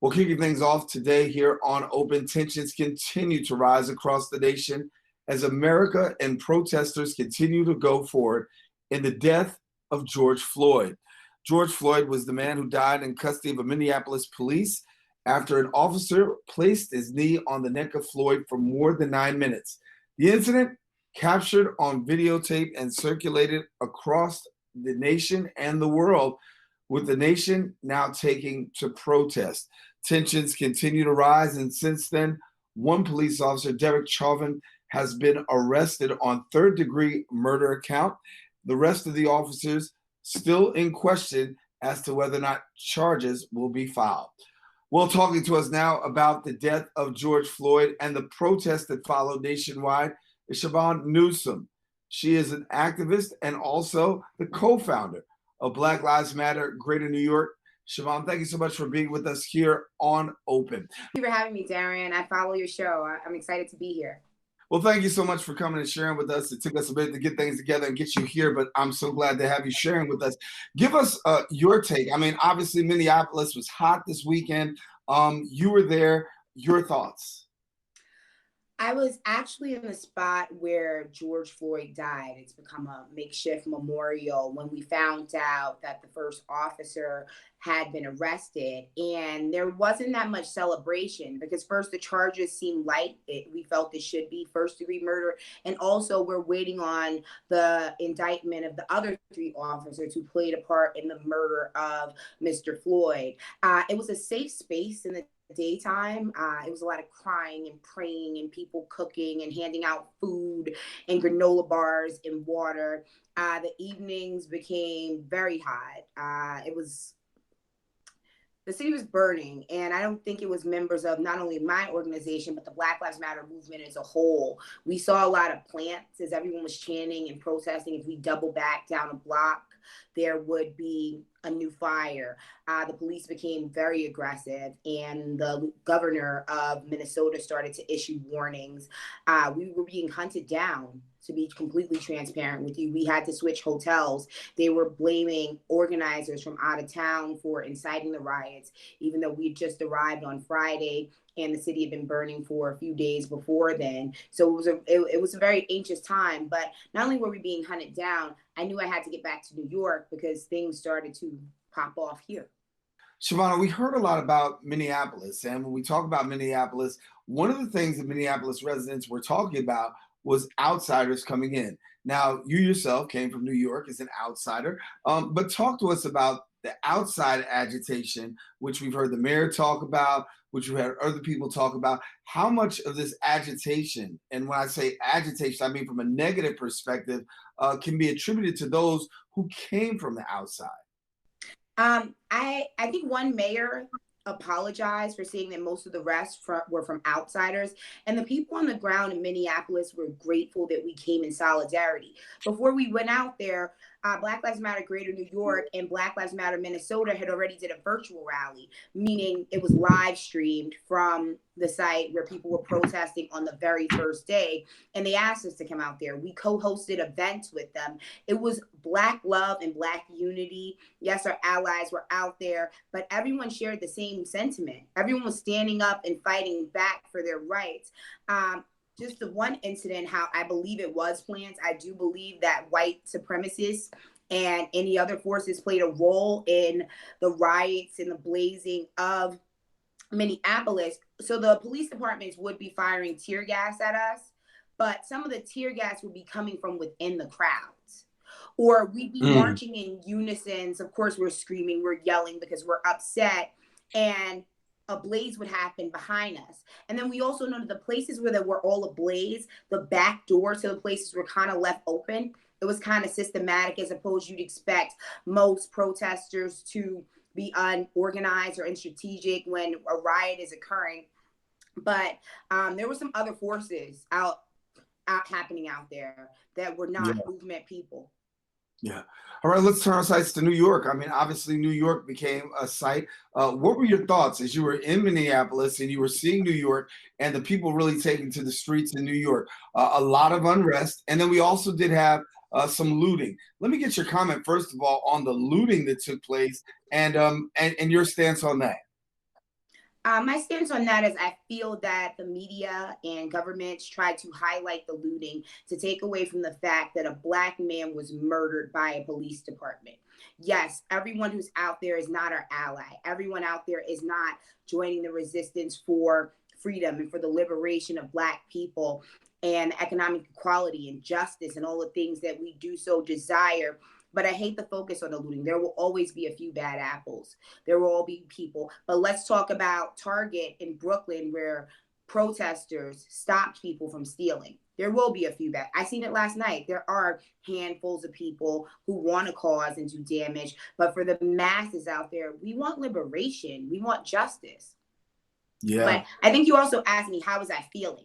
Well, kicking things off today here on Open, tensions continue to rise across the nation as America and protesters continue to go forward in the death of George Floyd. George Floyd was the man who died in custody of a Minneapolis police after an officer placed his knee on the neck of Floyd for more than 9 minutes. The incident, captured on videotape and circulated across the nation and the world, with the nation now taking to protest. Tensions continue to rise, and since then, one police officer, Derek Chauvin, has been arrested on third-degree murder count. The rest of the officers still in question as to whether or not charges will be filed. Well, talking to us now about the death of George Floyd and the protests that followed nationwide is Chivona Newsome. She is an activist and also the co-founder of Black Lives Matter Greater New York. Chivona, thank you so much for being with us here on Open. Thank you for having me, Daren. I follow your show. I'm excited to be here. Well, thank you so much for coming and sharing with us. It took us a bit to get things together and get you here, but I'm so glad to have you sharing with us. Give us your take. I mean, obviously, Minneapolis was hot this weekend. You were there. Your thoughts? I was actually in the spot where George Floyd died. It's become a makeshift memorial when we found out that the first officer had been arrested, and there wasn't that much celebration because first the charges seemed light. We felt it should be first-degree murder, and also we're waiting on the indictment of the other 3 officers who played a part in the murder of Mr. Floyd. It was a safe space in the daytime. It was a lot of crying and praying and people cooking and handing out food and granola bars and water. The evenings became very hot. The city was burning, and I don't think it was members of not only my organization, but the Black Lives Matter movement as a whole. We saw a lot of plants as everyone was chanting and protesting. If we double back down a block, there would be a new fire. The police became very aggressive, and the governor of Minnesota started to issue warnings. We were being hunted down. To be completely transparent with you, we had to switch hotels. They were blaming organizers from out of town for inciting the riots, even though we had just arrived on Friday and the city had been burning for a few days before then. So it was a very anxious time. But not only were we being hunted down, I knew I had to get back to New York because things started to pop off here. Chivona, we heard a lot about Minneapolis, and when we talk about Minneapolis, one of the things that Minneapolis residents were talking about was outsiders coming in. Now, you yourself came from New York as an outsider, but talk to us about the outside agitation, which we've heard the mayor talk about, which we've heard other people talk about. How much of this agitation, and when I say agitation, I mean from a negative perspective, can be attributed to those who came from the outside? I think one mayor apologized for saying that most of the rest were from outsiders, and the people on the ground in Minneapolis were grateful that we came in solidarity. Before we went out there, Black Lives Matter Greater New York and Black Lives Matter Minnesota had already did a virtual rally, meaning it was live streamed from the site where people were protesting on the very first day, and they asked us to come out there. We co-hosted events with them. It was Black love and Black unity. Yes, our allies were out there, but everyone shared the same sentiment. Everyone was standing up and fighting back for their rights. Just the one incident, how I believe it was planned. I do believe that white supremacists and any other forces played a role in the riots and the blazing of Minneapolis. So the police departments would be firing tear gas at us, but some of the tear gas would be coming from within the crowds. Or we'd be marching in unison. So of course, we're screaming, we're yelling because we're upset. And a blaze would happen behind us. And then we also know that the places where they were all ablaze, the back door to the places were kind of left open. It was kind of systematic, as opposed you'd expect most protesters to be unorganized or unstrategic when a riot is occurring. But there were some other forces out happening out there that were not movement people. Yeah. All right, let's turn our sights to New York. I mean, obviously, New York became a site. What were your thoughts as you were in Minneapolis and you were seeing New York and the people really taking to the streets in New York? A lot of unrest. And then we also did have some looting. Let me get your comment, first of all, on the looting that took place and your stance on that. My stance on that is I feel that the media and governments try to highlight the looting to take away from the fact that a Black man was murdered by a police department. Yes, everyone who's out there is not our ally. Everyone out there is not joining the resistance for freedom and for the liberation of Black people and economic equality and justice and all the things that we do so desire. But I hate the focus on the looting. There will always be a few bad apples. There will all be people. But let's talk about Target in Brooklyn where protesters stopped people from stealing. There will be a few bad. I seen it last night. There are handfuls of people who want to cause and do damage. But for the masses out there, we want liberation. We want justice. Yeah. But I think you also asked me, how was I feeling?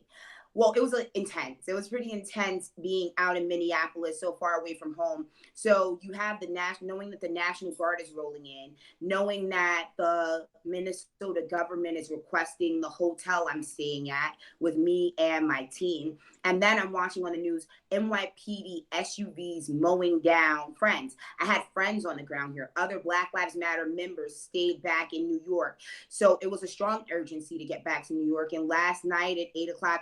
Well, it was intense. It was pretty intense being out in Minneapolis, so far away from home. So you have knowing that the National Guard is rolling in, knowing that the Minnesota government is requesting the hotel I'm staying at with me and my team. And then I'm watching on the news, NYPD SUVs mowing down friends. I had friends on the ground here. Other Black Lives Matter members stayed back in New York. So it was a strong urgency to get back to New York. And last night at 8 o'clock,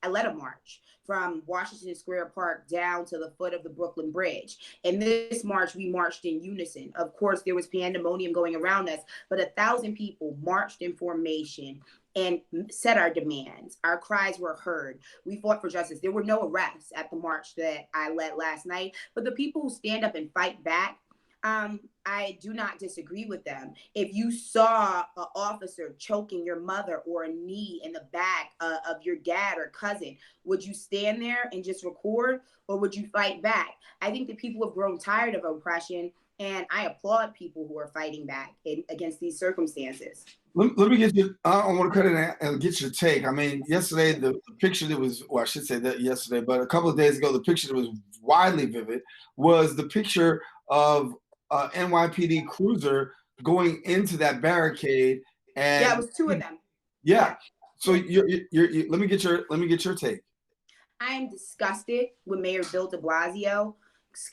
I led a march from Washington Square Park down to the foot of the Brooklyn Bridge. And this march, we marched in unison. Of course, there was pandemonium going around us, but 1,000 people marched in formation and set our demands. Our cries were heard. We fought for justice. There were no arrests at the march that I led last night, but the people who stand up and fight back, I do not disagree with them. If you saw an officer choking your mother or a knee in the back of your dad or cousin, would you stand there and just record, or would you fight back? I think that people have grown tired of oppression, and I applaud people who are fighting back against these circumstances. Let me get you. I want to cut it and get your take. I mean, yesterday the picture that was, well, I should say that yesterday, but a couple of days ago, the picture that was widely vivid was the picture of NYPD cruiser going into that barricade, and yeah, it was two of them. Yeah. So let me get your take. I am disgusted with Mayor Bill DeBlasio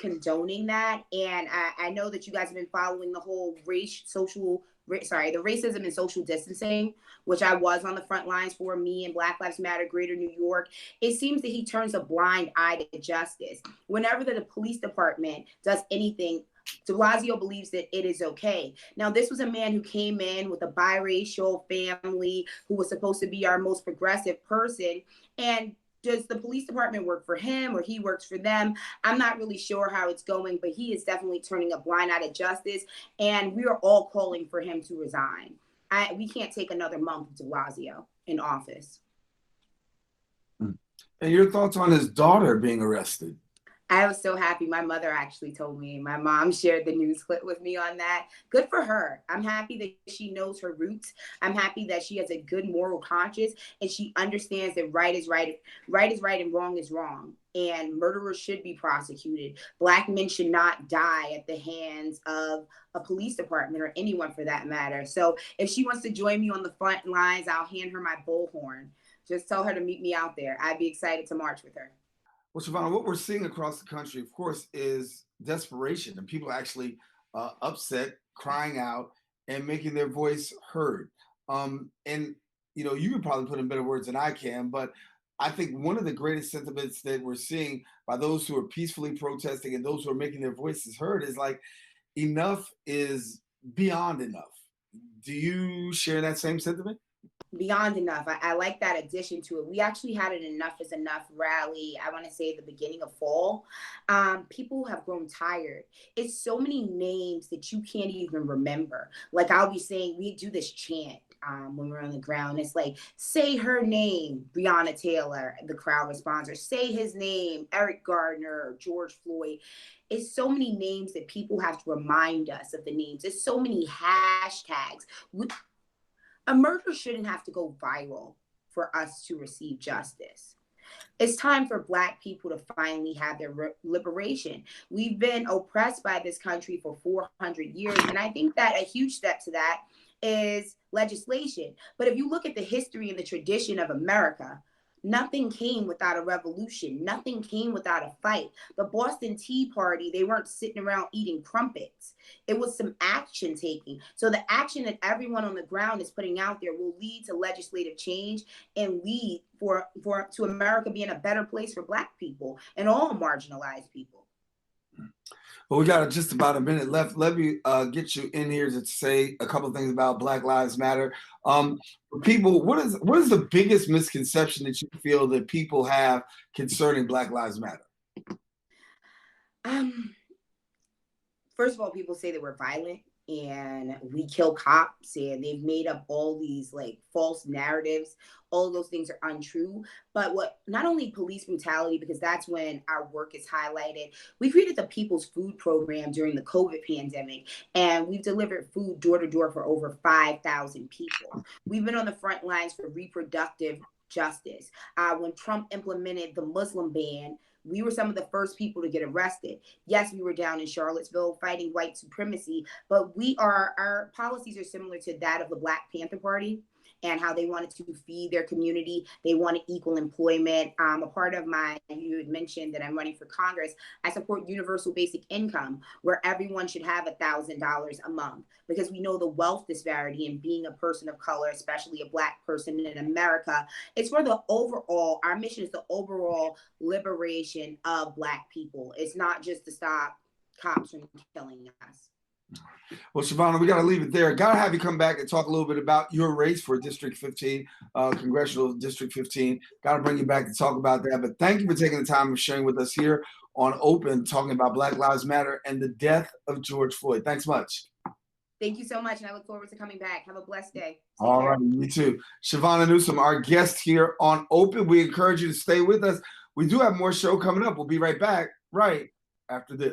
condoning that, and I know that you guys have been following the whole the racism and social distancing, which I was on the front lines for, me and Black Lives Matter Greater New York. It seems that he turns a blind eye to justice. Whenever the police department does anything, de Blasio believes that it is okay. Now, this was a man who came in with a biracial family, who was supposed to be our most progressive person. And does the police department work for him or he works for them? I'm not really sure how it's going, but he is definitely turning a blind eye to justice. And we are all calling for him to resign. We can't take another month of de Blasio in office. And your thoughts on his daughter being arrested? I was so happy. My mother actually told me. My mom shared the news clip with me on that. Good for her. I'm happy that she knows her roots. I'm happy that she has a good moral conscience and she understands that right is right and wrong is wrong. And murderers should be prosecuted. Black men should not die at the hands of a police department or anyone for that matter. So if she wants to join me on the front lines, I'll hand her my bullhorn. Just tell her to meet me out there. I'd be excited to march with her. Well, Chivona, what we're seeing across the country, of course, is desperation and people actually upset, crying out, and making their voice heard. And you can probably put in better words than I can, but I think one of the greatest sentiments that we're seeing by those who are peacefully protesting and those who are making their voices heard is like, enough is beyond enough. Do you share that same sentiment? Beyond enough. I like that addition to it. We actually had an Enough is Enough rally, I want to say the beginning of fall. People have grown tired. It's so many names that you can't even remember. Like I'll be saying, we do this chant when we're on the ground. It's like, say her name, Breonna Taylor, the crowd responds, or say his name, Eric Gardner, or George Floyd. It's so many names that people have to remind us of the names. There's so many hashtags. A murder shouldn't have to go viral for us to receive justice. It's time for Black people to finally have their liberation. We've been oppressed by this country for 400 years, and I think that a huge step to that is legislation. But if you look at the history and the tradition of America, Nothing came without a revolution. Nothing came without a fight. The Boston Tea Party, they weren't sitting around eating crumpets. It was some action taking. So the action that everyone on the ground is putting out there will lead to legislative change and lead to America being a better place for Black people and all marginalized people. Well, we got just about a minute left. Let me get you in here to say a couple of things about Black Lives Matter. For people, what is the biggest misconception that you feel that people have concerning Black Lives Matter? First of all, people say that we're violent and we kill cops, and they've made up all these like false narratives. All of those things are untrue. But not only police brutality, because that's when our work is highlighted. We created the People's Food Program during the COVID pandemic, and we've delivered food door to door for over 5,000 people. We've been on the front lines for reproductive justice. When Trump implemented the Muslim ban, we were some of the first people to get arrested. Yes, we were down in Charlottesville fighting white supremacy, but our policies are similar to that of the Black Panther Party and how they wanted to feed their community. They wanted equal employment. A part of you had mentioned that I'm running for Congress. I support universal basic income, where everyone should have $1,000 a month, because we know the wealth disparity in being a person of color, especially a Black person in America. It's for our mission is the overall liberation of Black people. It's not just to stop cops from killing us. Well, Chivona, we got to leave it there. Got to have you come back and talk a little bit about your race for District 15, Congressional District 15. Got to bring you back to talk about that. But thank you for taking the time and sharing with us here on Open, talking about Black Lives Matter and the death of George Floyd. Thanks much. Thank you so much, and I look forward to coming back. Have a blessed day. All right, you too. Chivona Newsome, our guest here on Open. We encourage you to stay with us. We do have more show coming up. We'll be right back right after this.